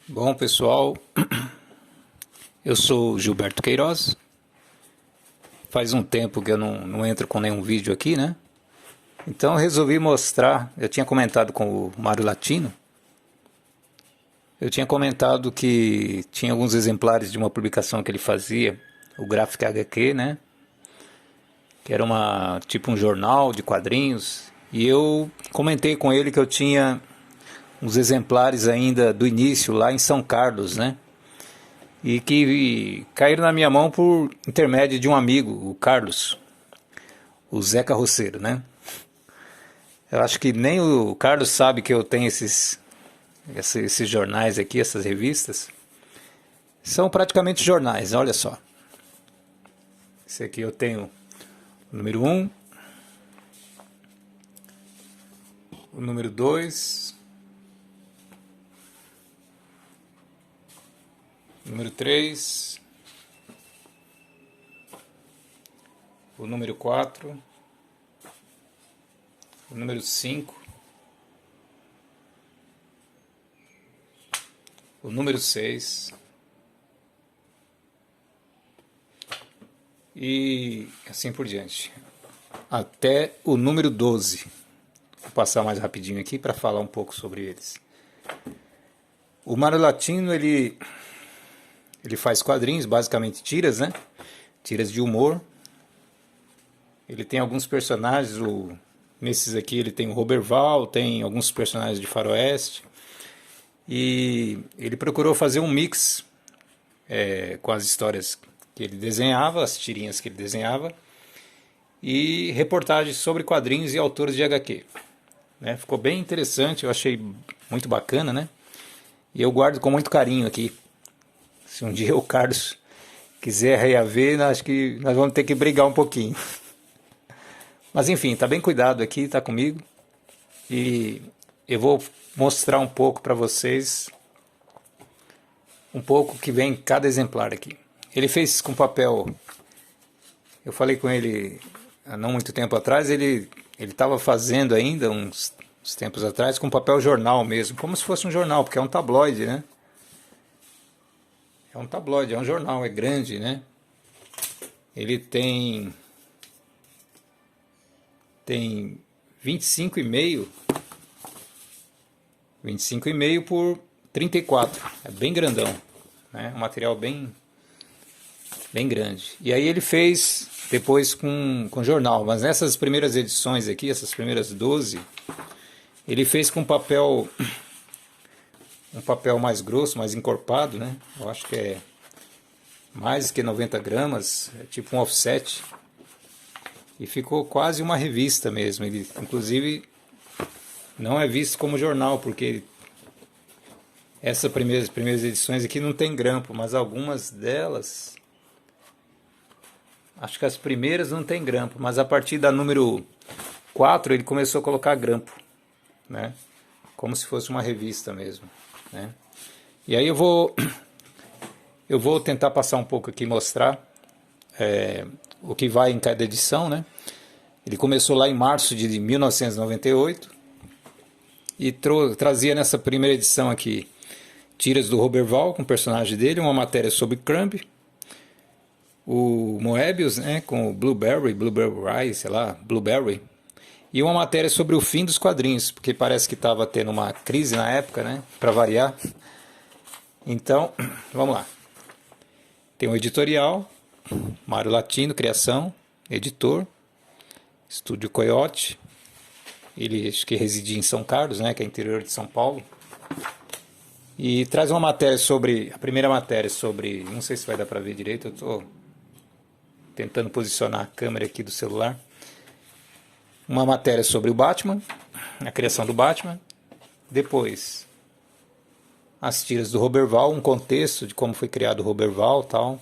Bom, pessoal, eu sou Gilberto Queiroz. Faz um tempo que eu não entro com nenhum vídeo aqui, né? Então eu resolvi mostrar. Eu tinha comentado com o Mário Latino. Eu tinha comentado que tinha alguns exemplares de uma publicação que ele fazia, o Graphic HQ, né? Que era tipo um jornal de quadrinhos. E eu comentei com ele que eu tinha uns exemplares ainda do início lá em São Carlos, né? E que caíram na minha mão por intermédio de um amigo, o Carlos, o Zé Carroceiro, né? Eu acho que nem o Carlos sabe que eu tenho esses jornais aqui, essas revistas. São praticamente jornais, olha só. Esse aqui eu tenho o número 1, o número 2, o número 3, o número 4, o número 5, o número 6 e assim por diante, até o número 12. Vou passar mais rapidinho aqui para falar um pouco sobre eles. O Mário Latino, ele faz quadrinhos, basicamente tiras, né? Tiras de humor. Ele tem alguns personagens, nesses aqui ele tem o Roberval, tem alguns personagens de faroeste. E ele procurou fazer um mix com as histórias que ele desenhava, as tirinhas que ele desenhava, e reportagens sobre quadrinhos e autores de HQ. Né? Ficou bem interessante, eu achei muito bacana, né? E eu guardo com muito carinho aqui. Se um dia o Carlos quiser reaver, acho que nós vamos ter que brigar um pouquinho. Mas enfim, tá bem cuidado aqui, tá comigo. E eu vou mostrar um pouco para vocês, um pouco que vem em cada exemplar aqui. Ele fez com papel. Eu falei com ele há não muito tempo atrás, ele estava fazendo ainda uns tempos atrás com papel jornal mesmo, como se fosse um jornal, porque é um tabloide, né? É um tabloide, é um jornal, é grande, né? Ele tem 25,5 por 34, é bem grandão, né? Um material bem grande. E aí ele fez depois com jornal, mas nessas primeiras edições aqui, essas primeiras 12, ele fez com um papel mais grosso, mais encorpado, né? Eu acho que é mais que 90 gramas, é tipo um offset. E ficou quase uma revista mesmo. Ele, inclusive, não é visto como jornal, porque essas primeiras edições aqui não tem grampo, mas algumas delas, acho que as primeiras não tem grampo, mas a partir da número 4 ele começou a colocar grampo, né? Como se fosse uma revista mesmo, né? E aí eu vou tentar passar um pouco aqui e mostrar o que vai em cada edição, né? Ele começou lá em março de 1998 e trazia nessa primeira edição aqui tiras do Roberval com o personagem dele, uma matéria sobre Crumb, o Moebius, né, com o Blueberry, sei lá, Blueberry, e uma matéria sobre o fim dos quadrinhos, porque parece que estava tendo uma crise na época, né, para variar. Então, vamos lá. Tem um editorial, Mário Latino, criação, editor, Estúdio Coyote. Ele acho que residia em São Carlos, né, que é interior de São Paulo. E traz uma matéria a primeira matéria sobre, não sei se vai dar para ver direito, eu estou tentando posicionar a câmera aqui do celular. Uma matéria sobre o Batman, a criação do Batman. Depois, as tiras do Roberval, um contexto de como foi criado o Roberval, tal.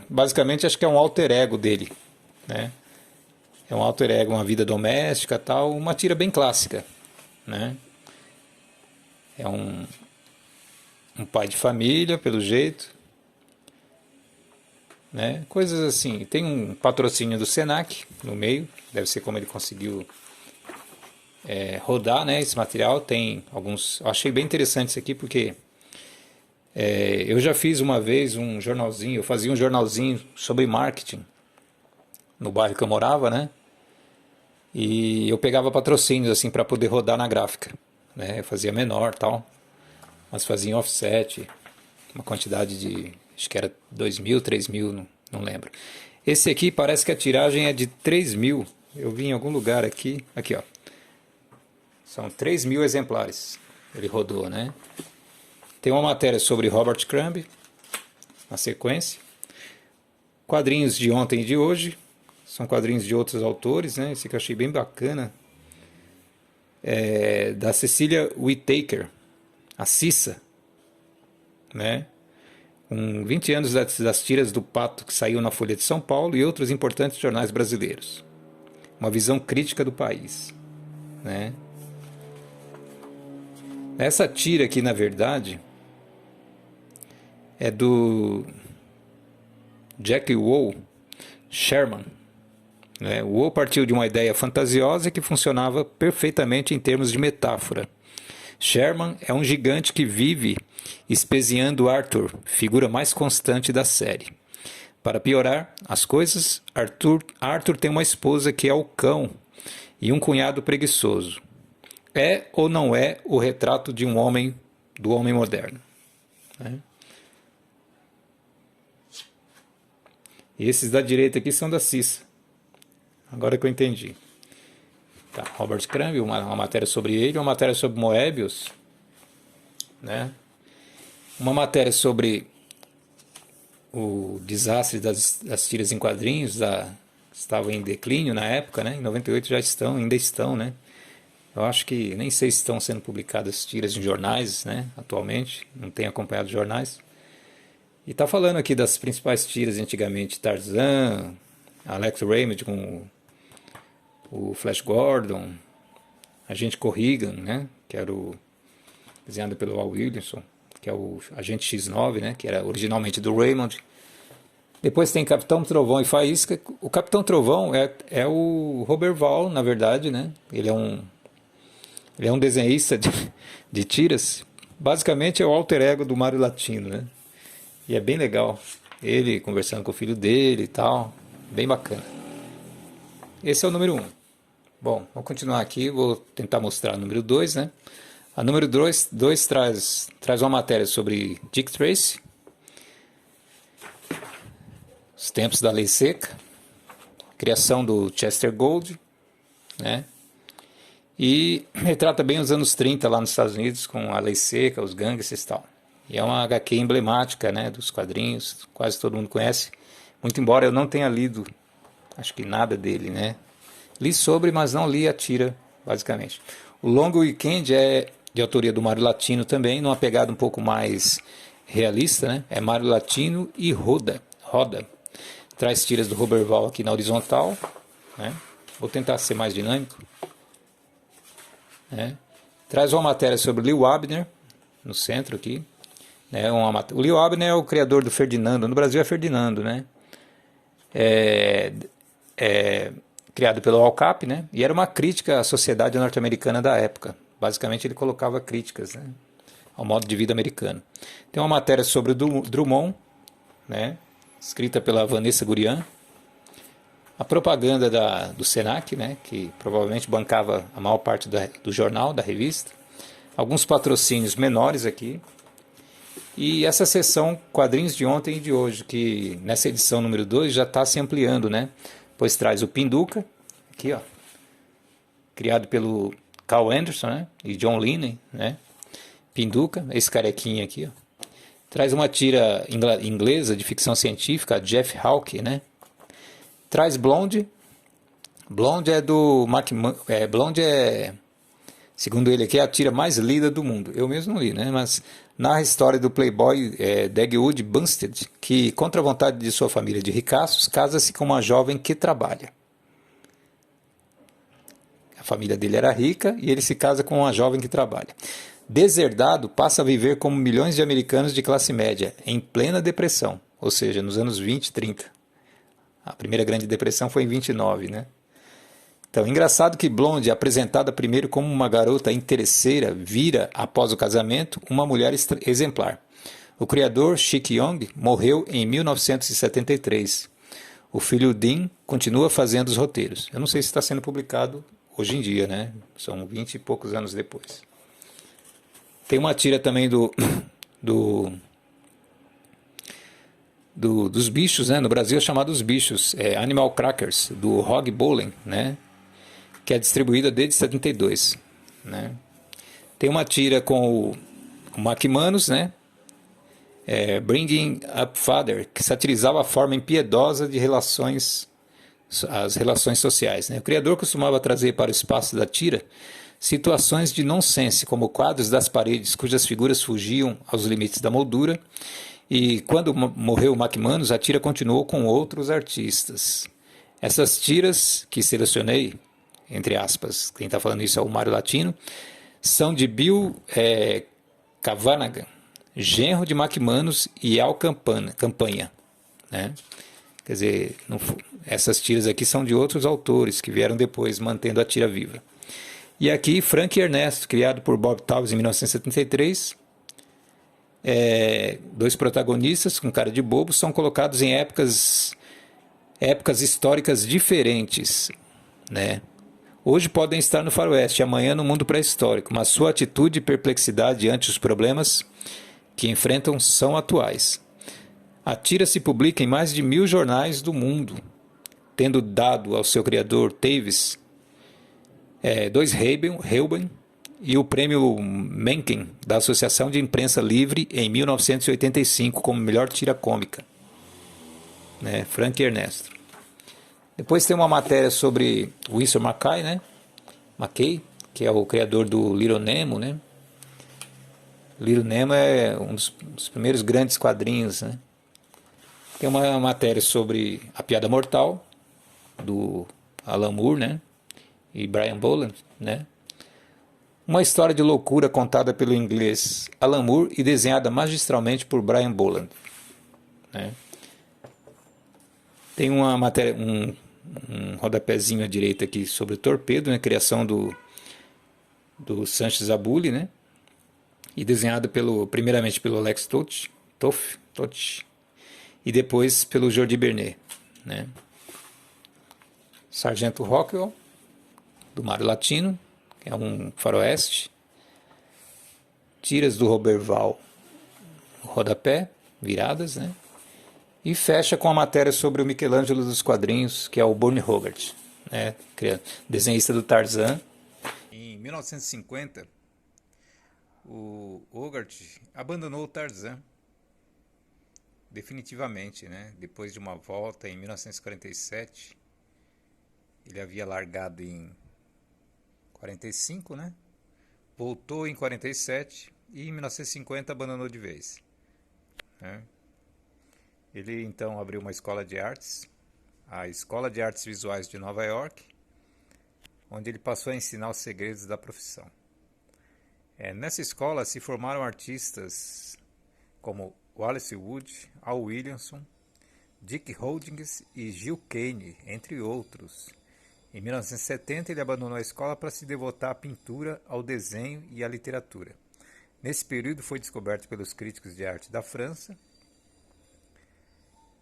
Basicamente, acho que é um alter ego dele, né? É um alter ego, uma vida doméstica, tal, uma tira bem clássica, né? É um pai de família, pelo jeito, né? Coisas assim. Tem um patrocínio do Senac no meio, deve ser como ele conseguiu rodar, né, esse material. Tem alguns... Eu achei bem interessante isso aqui porque eu já fiz uma vez um jornalzinho, eu fazia um jornalzinho sobre marketing no bairro que eu morava, né? E eu pegava patrocínios assim para poder rodar na gráfica, né? Eu fazia menor, tal, mas fazia em offset, uma quantidade de, acho que era 2.000, 3.000, não lembro. Esse aqui parece que a tiragem é de 3.000. Eu vi em algum lugar aqui, ó. São 3.000 exemplares. Ele rodou, né? Tem uma matéria sobre Robert Crumb, na sequência. Quadrinhos de ontem e de hoje. São quadrinhos de outros autores, né? Esse que eu achei bem bacana. Da Cecília Whittaker, a Cissa, né? Com 20 anos das tiras do Pato que saiu na Folha de São Paulo e outros importantes jornais brasileiros. Uma visão crítica do país, né? Essa tira aqui, na verdade, é do Jack Wall Sherman. O Wall partiu de uma ideia fantasiosa que funcionava perfeitamente em termos de metáfora. Sherman é um gigante que vive espezinhando Arthur, figura mais constante da série. Para piorar as coisas, Arthur tem uma esposa que é o cão e um cunhado preguiçoso. É ou não é o retrato de do homem moderno? E esses da direita aqui são da Cissa. Agora que eu entendi. Tá, Robert Crumb, uma matéria sobre ele, uma matéria sobre Moebius, né? Uma matéria sobre o desastre das tiras em quadrinhos, estavam em declínio na época, né? Em 98 ainda estão, né? Eu acho que nem sei se estão sendo publicadas tiras em jornais, né? Atualmente, não tenho acompanhado jornais. E tá falando aqui das principais tiras antigamente, Tarzan, Alex Raymond com o Flash Gordon, Agente Corrigan, né, que era desenhado pelo Al Williamson, que é o Agente X9, né, que era originalmente do Raymond. Depois tem Capitão Trovão e Faísca. O Capitão Trovão é o Roberval, na verdade, né? Ele é um desenhista de tiras. Basicamente é o alter ego do Mário Latino, né? E é bem legal. Ele conversando com o filho dele e tal. Bem bacana. Esse é o número 1. Bom, vou continuar aqui, vou tentar mostrar o número 2, né? A número 2 traz uma matéria sobre Dick Tracy, os tempos da lei seca, criação do Chester Gould, né? E retrata bem os anos 30 lá nos Estados Unidos, com a lei seca, os gangsters e tal. E é uma HQ emblemática, né, dos quadrinhos, quase todo mundo conhece, muito embora eu não tenha lido, acho que nada dele, né? Li sobre, mas não li a tira, basicamente. O Long Weekend é de autoria do Mário Latino também, numa pegada um pouco mais realista, né? É Mário Latino e Roda. Traz tiras do Roberval aqui na horizontal, né? Vou tentar ser mais dinâmico. Né? Traz uma matéria sobre Leo Abner, no centro aqui. Né? O Leo Abner é o criador do Ferdinando, no Brasil é Ferdinando, né? Criado pelo Al Capp, né? E era uma crítica à sociedade norte-americana da época. Basicamente ele colocava críticas, né, ao modo de vida americano. Tem uma matéria sobre o Drummond, né, escrita pela Vanessa Gurian. A propaganda do Senac, né, que provavelmente bancava a maior parte do jornal, da revista. Alguns patrocínios menores aqui. E essa seção quadrinhos de ontem e de hoje, que nessa edição número 2 já está se ampliando, né? Pois traz o Pinduca, aqui, ó, criado pelo Carl Anderson, né, e John Linney, né? Pinduca, esse carequinha aqui, ó. Traz uma tira inglesa de ficção científica, Jeff Hawke, né? Traz Blonde. Blonde é do Mark... Blonde é, segundo ele aqui, a tira mais lida do mundo. Eu mesmo não li, né? Mas narra a história do playboy Dagwood Bunstead, que, contra a vontade de sua família de ricaços, casa-se com uma jovem que trabalha. A família dele era rica e ele se casa com uma jovem que trabalha. Deserdado, passa a viver como milhões de americanos de classe média, em plena depressão, ou seja, nos anos 20 e 30. A primeira grande depressão foi em 29, né? Então, engraçado que Blonde, apresentada primeiro como uma garota interesseira, vira, após o casamento, uma mulher exemplar. O criador, Chick Young, morreu em 1973. O filho Dean continua fazendo os roteiros. Eu não sei se está sendo publicado hoje em dia, né? São 20 e poucos anos depois. Tem uma tira também dos bichos, né? No Brasil é chamado Os Bichos, Animal Crackers, do Hog Bowling, né? Que é distribuída desde 72, né? Tem uma tira com o McManus, né? Bringing Up Father, que satirizava a forma impiedosa de as relações sociais, né? O criador costumava trazer para o espaço da tira situações de nonsense, como quadros das paredes cujas figuras fugiam aos limites da moldura, e quando morreu McManus, a tira continuou com outros artistas. Essas tiras que selecionei, entre aspas, quem está falando isso é o Mário Latino, são de Bill Cavanaugh, genro de McManus e Al Campanha, né? Quer dizer, essas tiras aqui são de outros autores que vieram depois, mantendo a tira viva. E aqui, Frank e Ernesto, criado por Bob Taubes em 1973, dois protagonistas com cara de bobo, são colocados em épocas históricas diferentes, né? Hoje podem estar no faroeste, amanhã no mundo pré-histórico, mas sua atitude e perplexidade diante os problemas que enfrentam são atuais. A tira se publica em mais de 1000 jornais do mundo, tendo dado ao seu criador, Tavis, 2 Reuben e o prêmio Mencken da Associação de Imprensa Livre em 1985 como melhor tira cômica, né? Frank e Ernesto. Depois tem uma matéria sobre Winsor McCay, né? McCay, que é o criador do Little Nemo, né? Little Nemo é um dos primeiros grandes quadrinhos, né? Tem uma matéria sobre A Piada Mortal, do Alan Moore, né? E Brian Boland, né? Uma história de loucura contada pelo inglês Alan Moore e desenhada magistralmente por Brian Boland, né? Tem uma matéria, um rodapézinho à direita aqui sobre o Torpedo, né? Criação do Sanchez Abuli, né? E desenhado primeiramente pelo Alex Toth e depois pelo Jordi Bernet, né? Sargento Rockwell, do Mário Latino, que é um faroeste. Tiras do Roberval, rodapé, viradas, né? E fecha com a matéria sobre o Michelangelo dos quadrinhos, que é o Burne Hogarth, né? Desenhista do Tarzan. Em 1950, o Hogarth abandonou o Tarzan definitivamente, né? Depois de uma volta em 1947, ele havia largado em 45, né? Voltou em 47 e em 1950 abandonou de vez, né? Ele então abriu uma escola de artes, a Escola de Artes Visuais de Nova York, onde ele passou a ensinar os segredos da profissão. Nessa escola se formaram artistas como Wallace Wood, Al Williamson, Dick Holdings e Gil Kane, entre outros. Em 1970 ele abandonou a escola para se devotar à pintura, ao desenho e à literatura. Nesse período foi descoberto pelos críticos de arte da França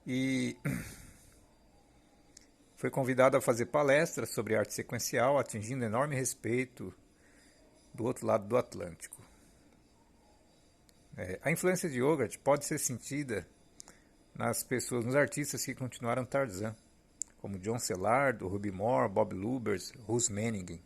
e foi convidado a fazer palestras sobre arte sequencial, atingindo enorme respeito do outro lado do Atlântico. A influência de Hogarth pode ser sentida nos artistas que continuaram Tarzan, como John Sellard, Ruby Moore, Bob Lubbers, Russ Manning.